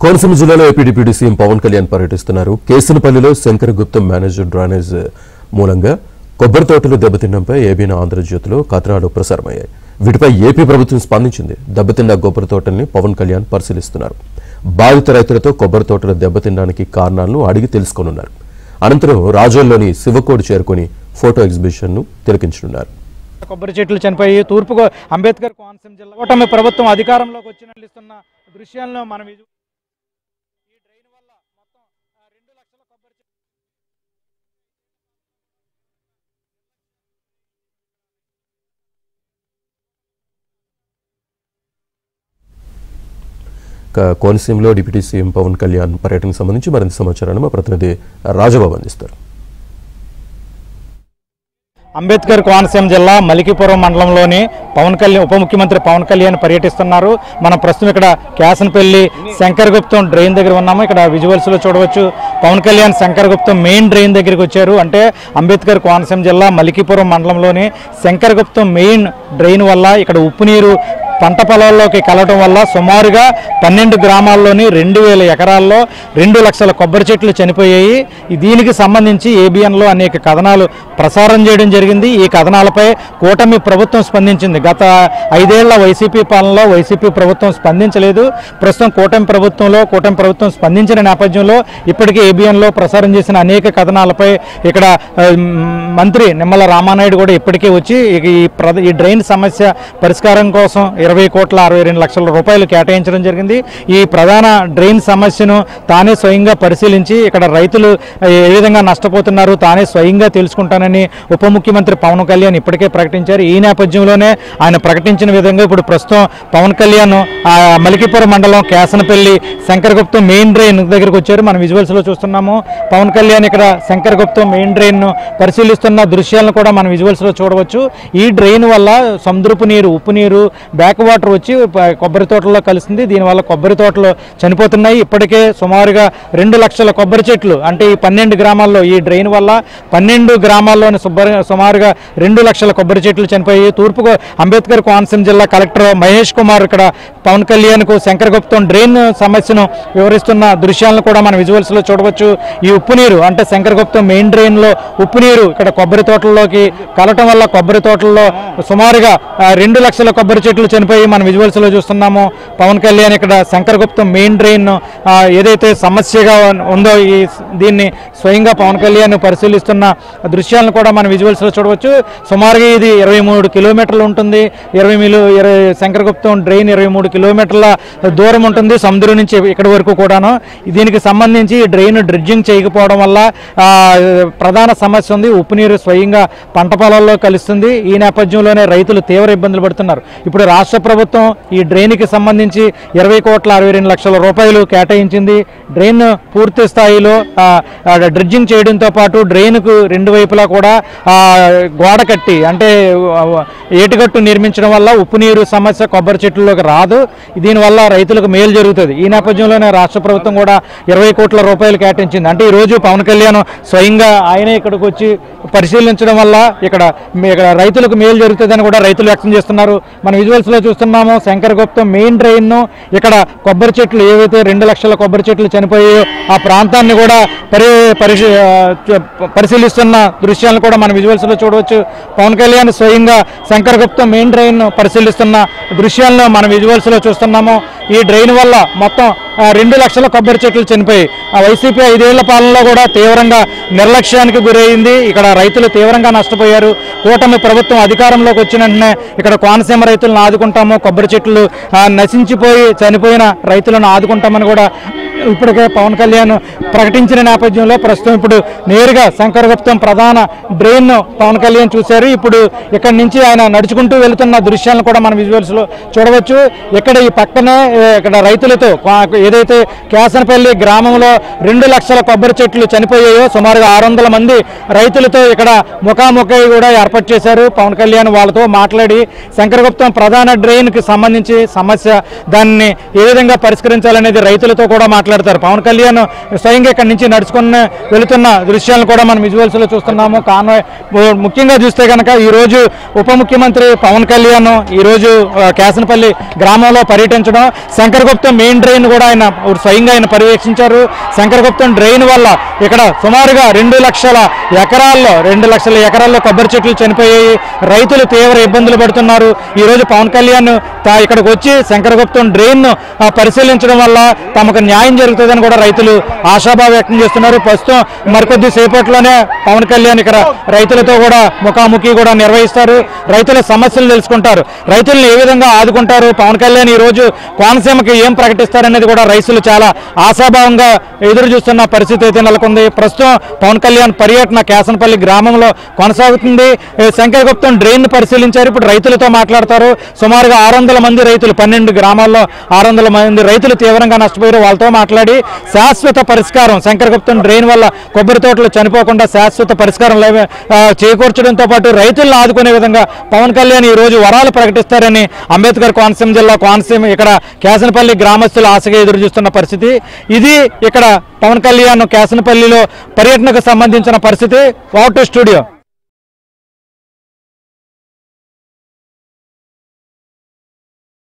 కోనసీమ జిల్లాలో AP deputy CM Pawan Kalyan పర్యటిస్తున్నారు. కేసులపల్లిలో శంకరగుప్తం మేనేజర్ డ్రైనేజ్ మూలంగా కొబ్బరి తోటలు దెబ్బతిన్నంపై ఏబీఎన్ ఆంధ్రజ్యోతిలో కథనాలు ప్రసారమయ్యాయి. వీటిపై ఏపీ ప్రభుత్వం స్పందించింది. దెబ్బతిన్న కొబ్బరి తోటల్ని పవన్ కళ్యాణ్ పరిశీలిస్తున్నారు. బాధిత రైతులతో కొబ్బరి తోటలు దెబ్బతినడానికి కారణాలను అడిగి తెలుసుకోనున్నారు. అనంతరం రాజోల్లోని శివకోడి చేరుకుని ఫోటో ఎగ్జిబిషన్ ను తిలకించనున్నారు. కొబ్బరి చెట్లు చనిపోయి తూర్పు అంబేద్కర్ కోనసీమ జిల్లా కూటమి ప్రభుత్వం అధికారంలోకి వచ్చినట్లుస్తున్న దృశ్యాలను మనం ఈ డ్రైన్ వల్ల మొత్తం 2 లక్షల కొబ్బరి కోనసీమలో డిప్యూటీ సీఎం పవన్ కళ్యాణ్ పర్యటనకు సంబంధించి మరింత సమాచారాన్ని మా ప్రతినిధి రాజబాబు అందిస్తారు. అంబేద్కర్ కోనసీమ జిల్లా మలికిపురం మండలంలోని ఉప ముఖ్యమంత్రి పవన్ కళ్యాణ్ పర్యటిస్తున్నారు. మనం ప్రస్తుతం ఇక్కడ కేసనపల్లి శంకరగుప్తం డ్రైన్ దగ్గర ఉన్నాము. ఇక్కడ విజువల్స్ లో చూడవచ్చు పవన్ కళ్యాణ్ శంకరగుప్తం మెయిన్ డ్రైన్ దగ్గరికి వచ్చారు. అంటే అంబేద్కర్ కోనసీమ జిల్లా మలికిపురం మండలంలోని శంకరగుప్తం మెయిన్ డ్రైన్ వల్ల ఇక్కడ ఉప్పు నీరు పంట పొలాల్లోకి కలవడం వల్ల సుమారుగా 12 గ్రామాల్లోని 2000 ఎకరాల్లో 2 లక్షల కొబ్బరి చెట్లు చనిపోయాయి. దీనికి సంబంధించి ఏబిఎన్లో అనేక కథనాలు ప్రసారం చేయడం జరిగింది. ఈ కథనాలపై కూటమి ప్రభుత్వం స్పందించింది. గత 5 ఏళ్ల వైసీపీ పాలనలో వైసీపీ ప్రభుత్వం స్పందించలేదు. ప్రస్తుతం కూటమి ప్రభుత్వం స్పందించిన నేపథ్యంలో ఇప్పటికే ఏబిఎన్లో ప్రసారం చేసిన అనేక కథనాలపై ఇక్కడ మంత్రి నిమ్మల రామానాయుడు కూడా ఇప్పటికే వచ్చి ఈ డ్రైన్ సమస్య పరిష్కారం కోసం 20,62 లక్షల కేటాయించడం జరిగింది. ఈ ప్రధాన డ్రైన్ సమస్యను తానే స్వయంగా పరిశీలించి ఇక్కడ రైతులు ఏ విధంగా నష్టపోతున్నారు తానే స్వయంగా తెలుసుకుంటానని ఉప ముఖ్యమంత్రి పవన్ కళ్యాణ్ ఇప్పటికే ప్రకటించారు. ఈ నేపథ్యంలోనే ఆయన ప్రకటించిన విధంగా ఇప్పుడు ప్రస్తుతం పవన్ కళ్యాణ్ మలికిపురం మండలం కేసనపల్లి శంకరగుప్తం మెయిన్ డ్రైన్ దగ్గరకు వచ్చారు. మనం విజువల్స్ లో చూస్తున్నాము. పవన్ కళ్యాణ్ ఇక్కడ శంకరగుప్తం మెయిన్ డ్రైన్ ను పరిశీలిస్తున్న దృశ్యాలను కూడా మనం విజువల్స్ లో చూడవచ్చు. ఈ డ్రైన్ వల్ల సముద్రపు నీరు ఉప్పు నీరు బ్యాక్ వాటర్ వచ్చి కొబ్బరి తోటల్లో కలుస్తుంది. దీనివల్ల కొబ్బరి తోటలు చనిపోతున్నాయి. ఇప్పటికే సుమారుగా 2 లక్షల కొబ్బరి చెట్లు అంటే ఈ 12 గ్రామాల్లో ఈ డ్రైన్ వల్ల 12 గ్రామాల్లోని సుమారుగా 2 లక్షల కొబ్బరి చెట్లు చనిపోయి తూర్పు అంబేద్కర్ కోనసీమ జిల్లా కలెక్టర్ మహేష్ కుమార్ ఇక్కడ పవన్ కళ్యాణ్ కు శంకరగుప్తం డ్రైన్ సమస్యను వివరిస్తున్న దృశ్యాలను కూడా మనం విజువల్స్ లో చూడవచ్చు. ఈ ఉప్పు నీరు అంటే శంకరగుప్తం మెయిన్ డ్రైన్ లో ఉప్పు నీరు ఇక్కడ కొబ్బరి తోటల్లోకి కలవటం వల్ల కొబ్బరి తోటల్లో సుమారుగా 2 లక్షల కొబ్బరి చెట్లు చనిపోయి మనం విజువల్స్ లో చూస్తున్నాము. పవన్ కళ్యాణ్ ఇక్కడ శంకరగుప్తం మెయిన్ డ్రైన్ ఏదైతే సమస్యగా ఉందో దీన్ని స్వయంగా పవన్ కళ్యాణ్ పరిశీలిస్తున్న దృశ్యాలను కూడా మనం విజువల్స్ లో చూడవచ్చు. సుమారుగా ఇది 23 కిలోమీటర్లు ఉంటుంది. శంకరగుప్తం డ్రైన్ 23 కిలోమీటర్ల దూరం ఉంటుంది సముద్రం నుంచి ఇక్కడ వరకు కూడాను. దీనికి సంబంధించి డ్రైన్ డ్రిడ్జింగ్ చేయకపోవడం వల్ల ప్రధాన సమస్య ఉంది. ఉప్పు నీరు స్వయంగా పంట పొలాల్లో కలుస్తుంది. ఈ నేపథ్యంలోనే రైతులు తీవ్ర ఇబ్బందులు పడుతున్నారు. ఇప్పుడు రాష్ట్ర ప్రభుత్వం ఈ డ్రైన్కి సంబంధించి 20,62 లక్షల కేటాయించింది. డ్రైన్ పూర్తి స్థాయిలో డ్రిడ్జింగ్ చేయడంతో పాటు డ్రైన్కు 2 వైపులా కూడా గోడ కట్టి అంటే ఏటిగట్టు నిర్మించడం వల్ల ఉప్పు నీరు సమస్య కొబ్బరి చెట్లలోకి రాదు. దీనివల్ల రైతులకు మేలు జరుగుతుంది. ఈ నేపథ్యంలోనే రాష్ట్ర ప్రభుత్వం కూడా 20 కోట్ల రూపాయలు కేటాయించింది. అంటే ఈరోజు పవన్ కళ్యాణ్ స్వయంగా ఆయనే ఇక్కడికి వచ్చి పరిశీలించడం వల్ల ఇక్కడ రైతులకు మేలు జరుగుతుందని కూడా రైతులు వ్యక్తం చేస్తున్నారు. మన విజువల్స్ లో చూస్తున్నాము శంకరగుప్తం మెయిన్ డ్రైన్ ను ఇక్కడ కొబ్బరి చెట్లు ఏవైతే 2 లక్షల కొబ్బరి చెట్లు చనిపోయాయో ఆ ప్రాంతాన్ని కూడా పరిశీలిస్తున్న దృశ్యాలను కూడా మన విజువల్స్ లో చూడవచ్చు. పవన్ కళ్యాణ్ స్వయంగా శంకరగుప్తం మెయిన్ డ్రైన్ పరిశీలిస్తున్న దృశ్యాలను మన విజువల్స్ లో చూస్తున్నాము. ఈ డ్రైన్ వల్ల మొత్తం 2 లక్షల కొబ్బరి చెట్లు చనిపోయాయి. వైసీపీ 5 ఏళ్ల పాలనలో కూడా తీవ్రంగా నిర్లక్ష్యానికి గురైంది. ఇక్కడ రైతులు తీవ్రంగా నష్టపోయారు. కూటమి ప్రభుత్వం అధికారంలోకి వచ్చిన వెంటనే ఇక్కడ కోనసీమ రైతులను ఆదుకుంటాము, కొబ్బరి చెట్లు నశించిపోయి చనిపోయిన రైతులను ఆదుకుంటామని కూడా ఇప్పటికే పవన్ కళ్యాణ్ ప్రకటించిన నేపథ్యంలో ప్రస్తుతం ఇప్పుడు నేరుగా శంకరగుప్తం ప్రధాన డ్రైన్ పవన్ కళ్యాణ్ చూశారు. ఇప్పుడు ఇక్కడ నుంచి ఆయన నడుచుకుంటూ వెళుతున్న దృశ్యాలను కూడా మనం విజువల్స్ లో చూడవచ్చు. ఇక్కడ ఈ పక్కనే ఇక్కడ రైతులతో ఏదైతే కేసనపల్లి గ్రామంలో 2 లక్షల కొబ్బరి చెట్లు చనిపోయాయో సుమారుగా 600 మంది రైతులతో ఇక్కడ ముఖాముఖి కూడా ఏర్పాటు చేశారు. పవన్ కళ్యాణ్ వాళ్ళతో మాట్లాడి శంకరగుప్తం ప్రధాన డ్రైన్ కి సంబంధించి సమస్య దాన్ని ఏ విధంగా పరిష్కరించాలనేది రైతులతో కూడా మాట్లాడారు. మాట్లాడతారు. పవన్ కళ్యాణ్ స్వయంగా ఇక్కడి నుంచి నడుచుకుని వెళుతున్న దృశ్యాలను కూడా మనం విజువల్స్లో చూస్తున్నాము. ముఖ్యంగా చూస్తే కనుక ఈరోజు ఉప ముఖ్యమంత్రి పవన్ కళ్యాణ్ ఈరోజు కేసనపల్లి గ్రామంలో పర్యటించడం, శంకరగుప్తం మెయిన్ డ్రైన్ కూడా ఆయన స్వయంగా ఆయన పర్యవేక్షించారు. శంకరగుప్తం డ్రైన్ వల్ల ఇక్కడ సుమారుగా 2 లక్షల ఎకరాల్లో కొబ్బరి చెట్లు చనిపోయాయి. రైతులు తీవ్ర ఇబ్బందులు పడుతున్నారు. ఈరోజు పవన్ కళ్యాణ్ ఇక్కడికి వచ్చి శంకరగుప్తం డ్రైన్ పరిశీలించడం వల్ల తమకు న్యాయం జరుగుతుందని కూడా రైతులు ఆశాభావం వ్యక్తం చేస్తున్నారు. ప్రస్తుతం మరికొద్ది సేపట్లోనే పవన్ కళ్యాణ్ ఇక్కడ రైతులతో కూడా ముఖాముఖి కూడా నిర్వహిస్తారు. రైతుల సమస్యలు తెలుసుకుంటారు, రైతులను ఏ విధంగా ఆదుకుంటారు, పవన్ కళ్యాణ్ ఈరోజు కోనసీమకి ఏం ప్రకటిస్తారనేది కూడా రైతులు చాలా ఆశాభావంగా ఎదురు చూస్తున్న పరిస్థితి అయితే నెలకొంది. ప్రస్తుతం పవన్ కళ్యాణ్ పర్యటన కేసనపల్లి గ్రామంలో కొనసాగుతుంది. శంకరగుప్తం డ్రైన్ పరిశీలించారు. ఇప్పుడు రైతులతో మాట్లాడతారు. సుమారుగా 600 మంది రైతులు 12 గ్రామాల్లో 600 మంది రైతులు తీవ్రంగా నష్టపోయారు. వాళ్ళతో మాట్లాడి శాశ్వత పరిష్కారం శంకరగుప్తం డ్రైన్ వల్ల కొబ్బరి తోటలు చనిపోకుండా శాశ్వత పరిష్కారం చేకూర్చడంతో పాటు రైతులను ఆదుకునే విధంగా పవన్ కళ్యాణ్ ఈ రోజు వరాలు ప్రకటిస్తారని అంబేద్కర్ కోనసీమ జిల్లా ఇక్కడ కేసనపల్లి గ్రామస్తులు ఆశగా ఎదురు చూస్తున్న పరిస్థితి ఇది. ఇక్కడ పవన్ కళ్యాణ్ కేసనపల్లిలో పర్యటనకు సంబంధించిన పరిస్థితి. What to studio.